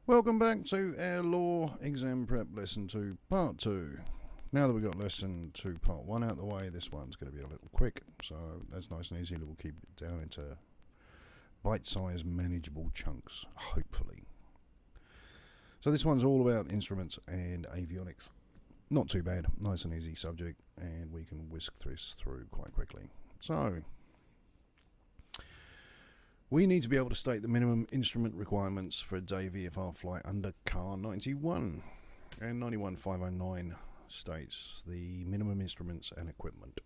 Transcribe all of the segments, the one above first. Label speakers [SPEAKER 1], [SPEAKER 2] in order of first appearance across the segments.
[SPEAKER 1] Welcome back to Air Law Exam Prep Lesson 2 Part 2. Now that we've got Lesson 2 Part 1 out of the way, this one's going to be a little quick, so that's nice and easy. We'll keep it down into bite-sized, manageable chunks, hopefully. So this one's all about instruments and avionics. Not too bad, nice and easy subject, and we can whisk this through quite quickly. So, we need to be able to state the minimum instrument requirements for a day VFR flight under CAR 91. And 91509 states the minimum instruments and equipment.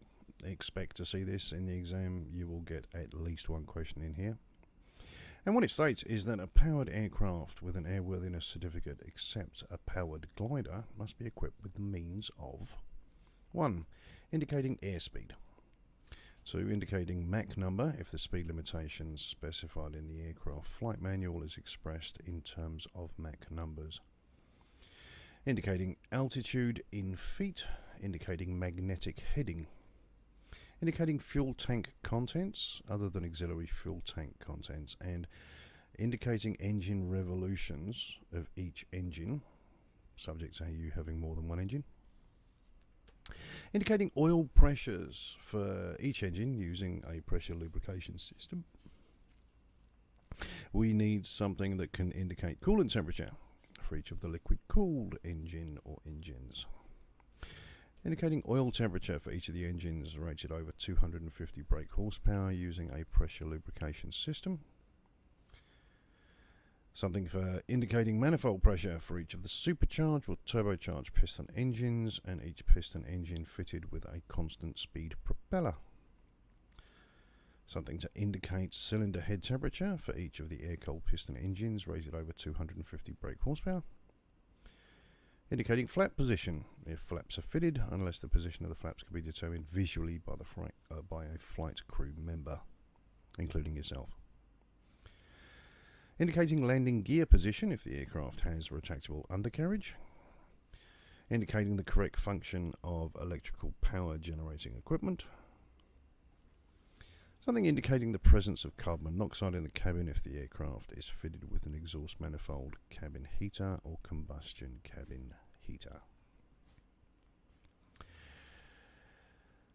[SPEAKER 1] Expect to see this in the exam. You will get at least one question in here. And what it states is that a powered aircraft with an airworthiness certificate except a powered glider must be equipped with the means of 1. Indicating airspeed. 2. Indicating Mach number if the speed limitation specified in the aircraft flight manual is expressed in terms of Mach numbers. Indicating altitude in feet. Indicating magnetic heading. Indicating fuel tank contents other than auxiliary fuel tank contents, and indicating engine revolutions of each engine, subject to you having more than one engine. Indicating oil pressures for each engine using a pressure lubrication system. We need something that can indicate coolant temperature for each of the liquid cooled engine or engines. Indicating oil temperature for each of the engines rated over 250 brake horsepower using a pressure lubrication system. Something for indicating manifold pressure for each of the supercharged or turbocharged piston engines and each piston engine fitted with a constant speed propeller. Something to indicate cylinder head temperature for each of the air-cooled piston engines rated over 250 brake horsepower. Indicating flap position if flaps are fitted, unless the position of the flaps can be determined visually by a flight crew member, including yourself. Indicating landing gear position if the aircraft has retractable undercarriage. Indicating the correct function of electrical power generating equipment. Something indicating the presence of carbon monoxide in the cabin if the aircraft is fitted with an exhaust manifold cabin heater or combustion cabin heater.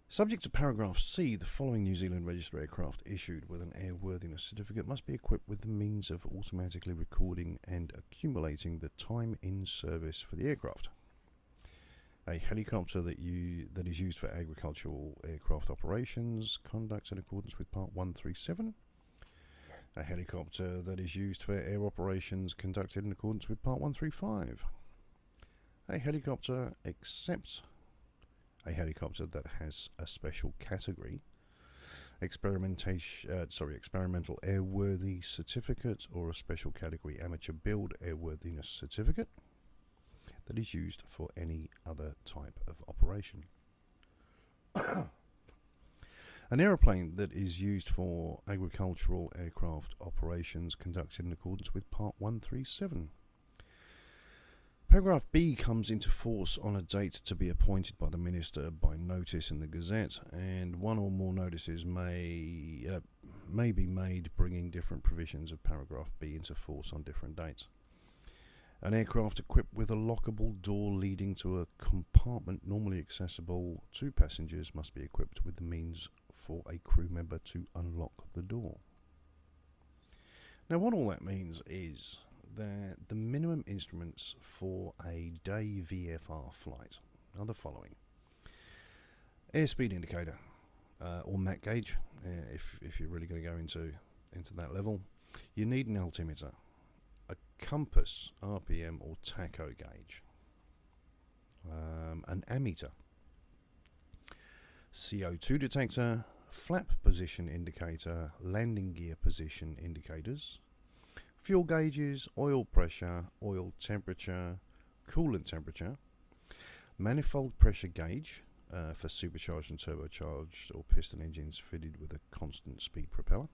[SPEAKER 1] Subject to paragraph C, the following New Zealand registered aircraft issued with an airworthiness certificate must be equipped with the means of automatically recording and accumulating the time in service for the aircraft. A helicopter that is used for agricultural aircraft operations, conducts in accordance with Part 137. A helicopter that is used for air operations, conducted in accordance with Part 135. A helicopter except a helicopter that has a special category, experimental airworthy certificate, or a special category amateur build airworthiness certificate that is used for any other type of operation. An aeroplane that is used for agricultural aircraft operations conducted in accordance with Part 137. Paragraph B comes into force on a date to be appointed by the Minister by notice in the Gazette, and one or more notices may be made bringing different provisions of paragraph B into force on different dates. An aircraft equipped with a lockable door leading to a compartment normally accessible to passengers must be equipped with the means for a crew member to unlock the door. Now, what all that means is that the minimum instruments for a day VFR flight are the following: airspeed indicator, or Mach gauge, if you're really going to go into that level. You need an altimeter, a compass, RPM or tacho gauge, an ammeter, CO2 detector, flap position indicator, landing gear position indicators, fuel gauges, oil pressure, oil temperature, coolant temperature, manifold pressure gauge for supercharged and turbocharged or piston engines fitted with a constant speed propeller,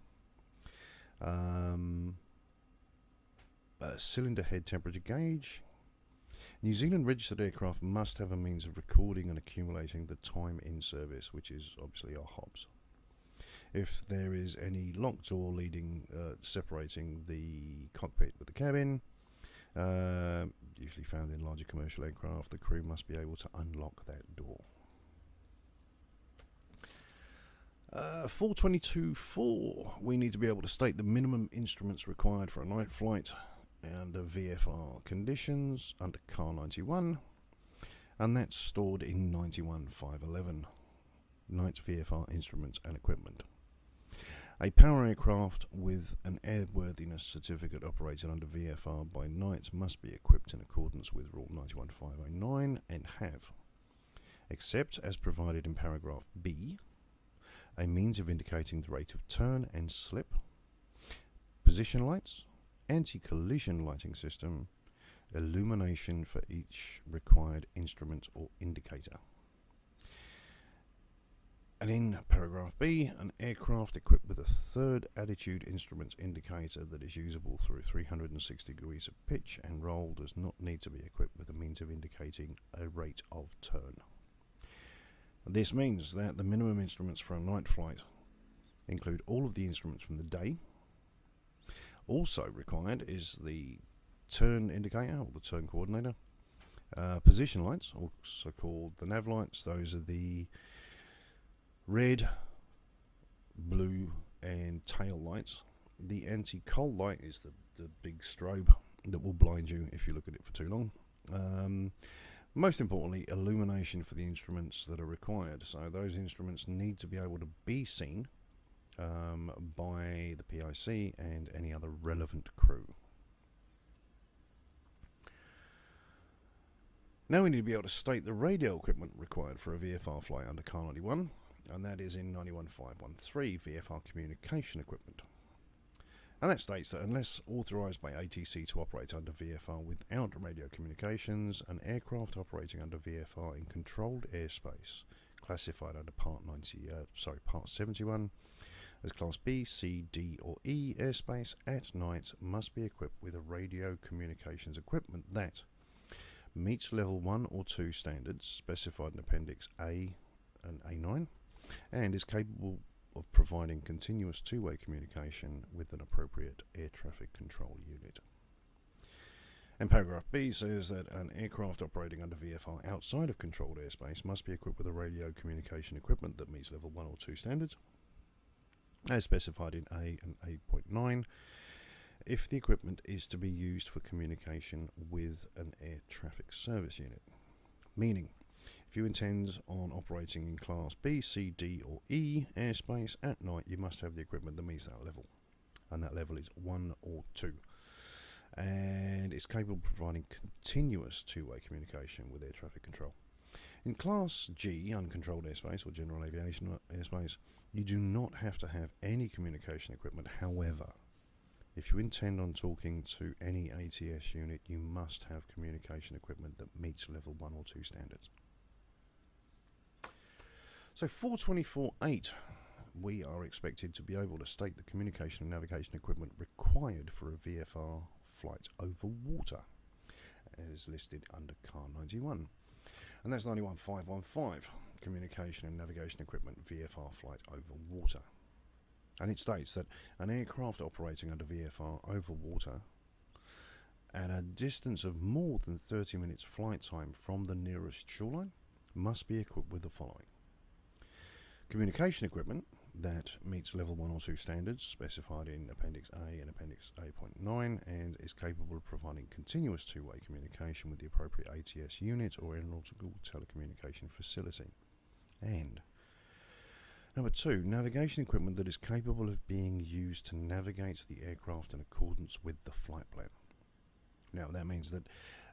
[SPEAKER 1] a cylinder head temperature gauge. New Zealand registered aircraft must have a means of recording and accumulating the time in service, which is obviously our HOBS. If there is any locked door leading separating the cockpit with the cabin, Usually found in larger commercial aircraft. The crew must be able to unlock that door. 422.4, we need to be able to state the minimum instruments required for a night flight under VFR conditions under CAR 91, and that's stored in 91.511, Night VFR instruments and equipment. A power aircraft with an airworthiness certificate operated under VFR by night must be equipped in accordance with Rule 91.509 and have, except as provided in paragraph B, a means of indicating the rate of turn and slip, position lights, anti-collision lighting system, illumination for each required instrument or indicator. And in paragraph B, an aircraft equipped with a third attitude instruments indicator that is usable through 360 degrees of pitch and roll does not need to be equipped with a means of indicating a rate of turn. This means that the minimum instruments for a night flight include all of the instruments from the day. Also required is the turn indicator or the turn coordinator, position lights, also called the nav lights. Those are the red, blue and tail lights. The anti-coal light is the big strobe that will blind you if you look at it for too long. Most importantly, illumination for the instruments that are required. So those instruments need to be able to be seen by the PIC and any other relevant crew. Now we need to be able to state the radio equipment required for a VFR flight under CAR 91, and that is in 91.513 VFR communication equipment. And that states that unless authorised by ATC to operate under VFR without radio communications, an aircraft operating under VFR in controlled airspace, classified under Part 71 as Class B, C, D or E airspace at night, must be equipped with a radio communications equipment that meets Level 1 or 2 standards specified in Appendix A and A9 and is capable of providing continuous two-way communication with an appropriate air traffic control unit. And paragraph B says that an aircraft operating under VFR outside of controlled airspace must be equipped with a radio communication equipment that meets Level 1 or 2 standards, as specified in A and 8.9, if the equipment is to be used for communication with an air traffic service unit. Meaning, if you intend on operating in Class B, C, D or E airspace at night, you must have the equipment that meets that level. And that level is 1 or 2. And it's capable of providing continuous two-way communication with air traffic control. In Class G, uncontrolled airspace or general aviation airspace, you do not have to have any communication equipment. However, if you intend on talking to any ATS unit, you must have communication equipment that meets Level 1 or 2 standards. So 424.8, we are expected to be able to state the communication and navigation equipment required for a VFR flight over water, as listed under CAR 91. And that's 91.515, communication and navigation equipment VFR flight over water. And it states that an aircraft operating under VFR over water at a distance of more than 30 minutes flight time from the nearest shoreline must be equipped with the following. Communication equipment that meets Level 1 or 2 standards specified in Appendix A and Appendix A.9 and is capable of providing continuous two-way communication with the appropriate ATS unit or aeronautical telecommunication facility. And number 2, navigation equipment that is capable of being used to navigate the aircraft in accordance with the flight plan. Now that means that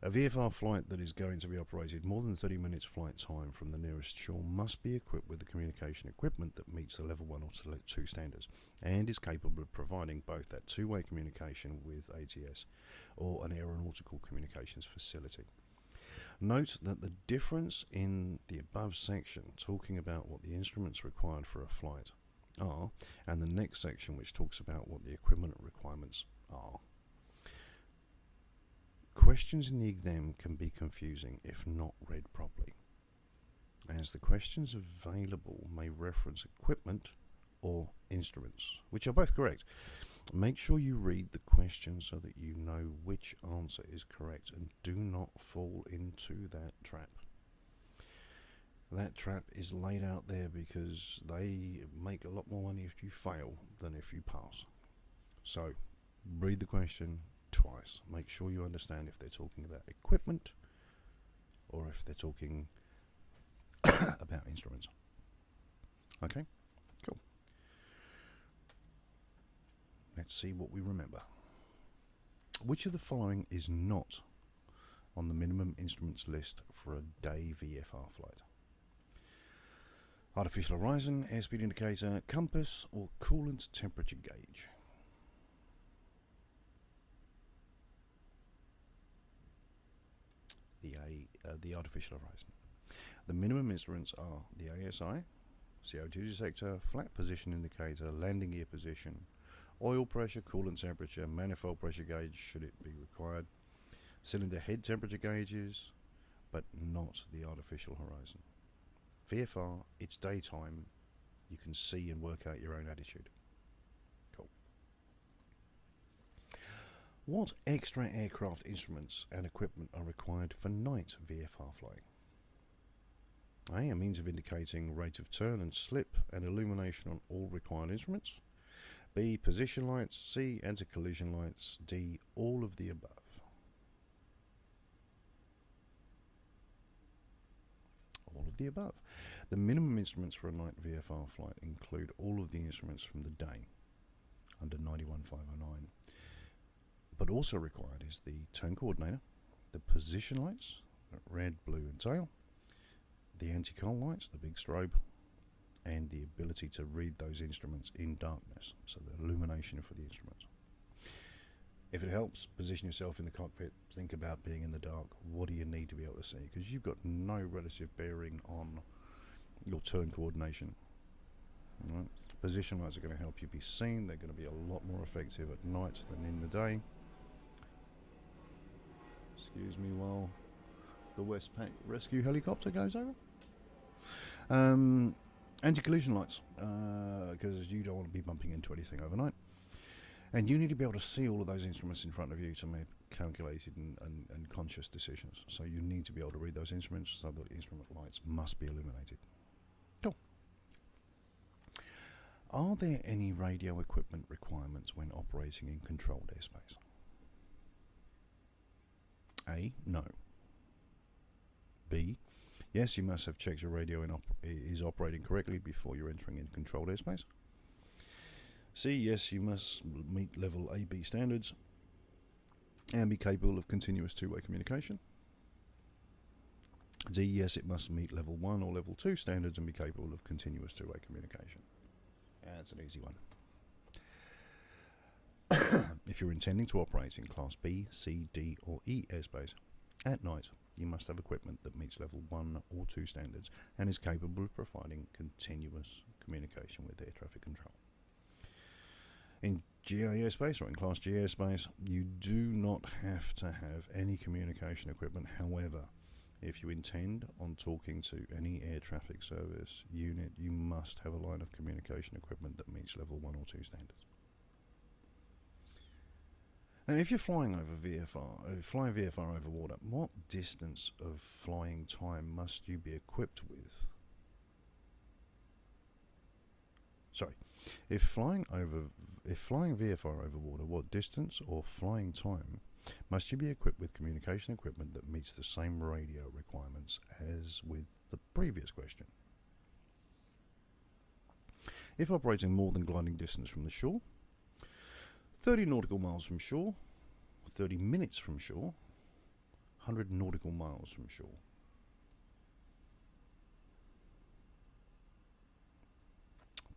[SPEAKER 1] a VFR flight that is going to be operated more than 30 minutes flight time from the nearest shore must be equipped with the communication equipment that meets the Level 1 or 2 standards and is capable of providing both that two-way communication with ATS or an aeronautical communications facility. Note that the difference in the above section talking about what the instruments required for a flight are and the next section which talks about what the equipment requirements are. Questions in the exam can be confusing if not read properly, as the questions available may reference equipment or instruments, which are both correct. Make sure you read the question so that you know which answer is correct, and do not fall into that trap. That trap is laid out there because they make a lot more money if you fail than if you pass. So read the question twice. Make sure you understand if they're talking about equipment or if they're talking about instruments. Okay, cool. Let's see what we remember. Which of the following is not on the minimum instruments list for a day VFR flight? Artificial horizon, airspeed indicator, compass, or coolant temperature gauge? The artificial horizon. The minimum instruments are the ASI, CO2 detector, flat position indicator, landing gear position, oil pressure, coolant temperature, manifold pressure gauge should it be required, cylinder head temperature gauges, but not the artificial horizon. VFR, it's daytime, you can see and work out your own attitude. Cool. What extra aircraft instruments and equipment are required for night VFR flying? A means of indicating rate of turn and slip and illumination on all required instruments. B, position lights. C, anti-collision lights. D, all of the above. All of the above. The minimum instruments for a night VFR flight include all of the instruments from the day under 91509. But also required is the turn coordinator, the position lights, red, blue and tail, the anti-col lights, the big strobe, and the ability to read those instruments in darkness, so the illumination for the instruments. If it helps, position yourself in the cockpit, think about being in the dark. What do you need to be able to see? Because you've got no relative bearing on your turn coordination. Right. Position lights are going to help you be seen. They're going to be a lot more effective at night than in the day. Excuse me while the Westpac rescue helicopter goes over. Anti-collision lights, because you don't want to be bumping into anything overnight. And you need to be able to see all of those instruments in front of you to make calculated and conscious decisions. So you need to be able to read those instruments, so that instrument lights must be illuminated. Cool. Are there any radio equipment requirements when operating in controlled airspace? A, no. B, yes, you must have checked your radio is operating correctly before you're entering in controlled airspace. C, yes, you must meet level AB standards and be capable of continuous two-way communication. D, yes, it must meet level 1 or level 2 standards and be capable of continuous two-way communication. That's an easy one. If you're intending to operate in Class B, C, D or E airspace at night, you must have equipment that meets level 1 or 2 standards and is capable of providing continuous communication with air traffic control. In GA airspace or in Class G airspace, you do not have to have any communication equipment. However, if you intend on talking to any air traffic service unit, you must have a line of communication equipment that meets level 1 or 2 standards. Now, if you're flying VFR over water, what distance of flying time must you be equipped with? Sorry, if flying VFR over water, what distance or flying time must you be equipped with communication equipment that meets the same radio requirements as with the previous question? If operating more than gliding distance from the shore, 30 nautical miles from shore, 30 minutes from shore, 100 nautical miles from shore.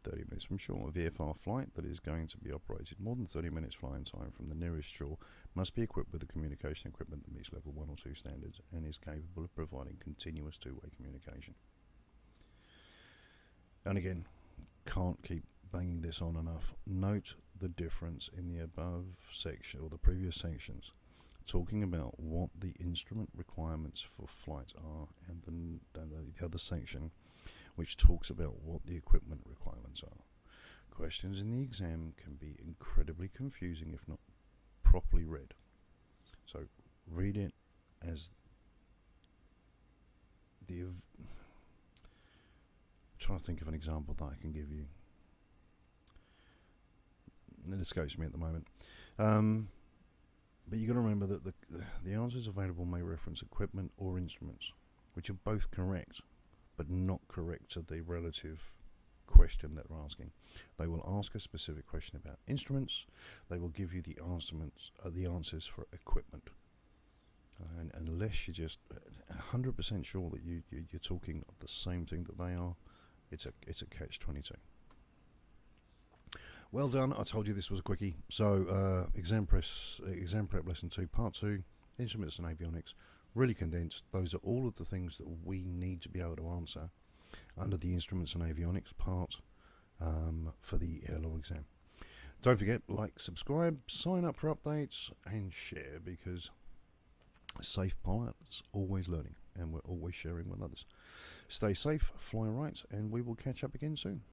[SPEAKER 1] Minutes from shore. A VFR flight that is going to be operated more than 30 minutes flying time from the nearest shore must be equipped with the communication equipment that meets level 1 or 2 standards and is capable of providing continuous two-way communication. And again, can't keep banging this on enough. Note the difference in the above section or the previous sections, talking about what the instrument requirements for flight are, and the other section which talks about what the equipment requirements are. Questions in the exam can be incredibly confusing if not properly read. So read it as I'm trying to think of an example that I can give you. It escapes me at the moment. But you've got to remember that the answers available may reference equipment or instruments, which are both correct, but not correct to the relative question that they're asking. They will ask a specific question about instruments. They will give you the answers for equipment. And unless you're just 100% sure that you're talking the same thing that they are, it's a catch-22. Well done. I told you this was a quickie. So exam prep lesson 2, part 2, instruments and avionics, really condensed. Those are all of the things that we need to be able to answer under the instruments and avionics part for the air law exam. Don't forget, like, subscribe, sign up for updates, and share, because safe pilots always learning, and we're always sharing with others. Stay safe, fly right, and we will catch up again soon.